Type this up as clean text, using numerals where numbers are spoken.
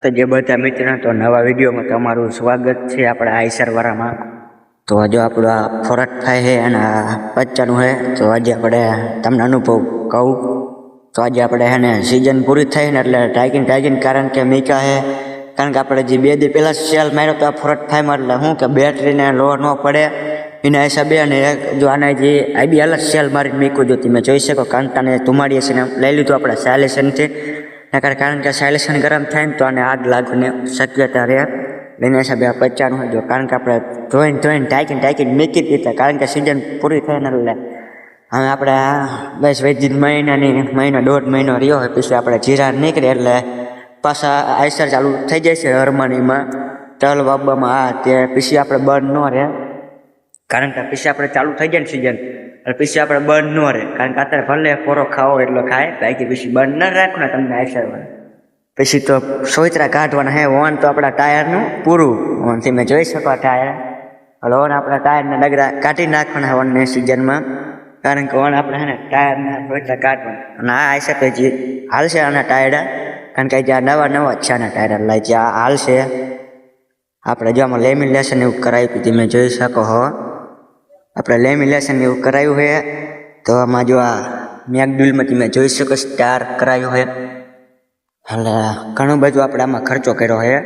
તો જે બધા મિત્રો તો નવા વિડીયોમાં તમારું સ્વાગત છે આપણા આઈસરવાળામાં. તો જો આપણું આ 485 છે અને 55 છે. તો આજે આપણે તમને અનુભવ કહું તો આજે આપણે છે ને સિઝન પૂરી થઈ ને એટલે ટાઈકિંગ કારણ કે મીકા છે. કારણ કે આપણે જે 2 દી પહેલાં સેલ માર્યો તો આ 485માં એટલે શું કે બેટરીને લો ન પડે એના હિસાબે. અને જો આના જે આઈબી હાલ સેલ મારીને મીકું જો તમે જોઈ શકો કાંટાને ધુમાડીએ છે ને લઈ લીધું આપણે સાયલેશનથી. કારણ કે સાયલેશન ગરમ થાય ને તો આને આગ લાગવાની શક્યતા રહે. એના હિસાબે આ 55 જો કારણ કે આપણે ધોઈને ટાઈકીને મૂકી દીધા કારણ કે સિઝન પૂરી થાય ને એટલે હવે આપણે બસ વૈદિક મહિનો 1.5 મહિનો રહ્યો હોય પછી આપણે જીરા નીકળે એટલે પાછા આઈસર ચાલુ થઈ જાય છે હરમાનીમાં તલ વાવવામાં. હા તે પછી આપણે બંધ ન રહે કારણ કે પછી આપણે ચાલુ થઈ જાય ને સિઝન એટલે પછી આપણે બંધ ન રહે કારણ કે અત્યારે ભલે પોરો ખાવો એટલો ખાય બાકી પછી બંધ ન રાખો ને તમને આઈસરમાં. પછી તો સોયત્રા કાઢવાના હે. ઓન તો આપણા ટાયરનું પૂરું ઓન તમે જોઈ શકો ટાયર. એટલે ઓન આપણા ટાયરના ડગરા કાઢી નાખવાના ઓનને સિઝનમાં કારણ કે ઓન આપણે હે ને ટાયરના સોયત્રા કાઢવાના. અને આ આઈસર તો જે હાલશે આના ટાયર કારણ કે જ્યાં નવા છે આના ટાયર એટલે જ્યાં હાલશે. આપણે જો આમાં લેમિનેશન એવું કરાવ્યું તમે જોઈ શકો હો. આપણે લેમિનેશન એવું કરાવ્યું છે. તો આમાં જો આ મેકડ્યુલમાં તમે જોઈ શકો સ્ટાર કરાવ્યું છે. એટલે ઘણું બધું આપણે આમાં ખર્ચો કર્યો છે.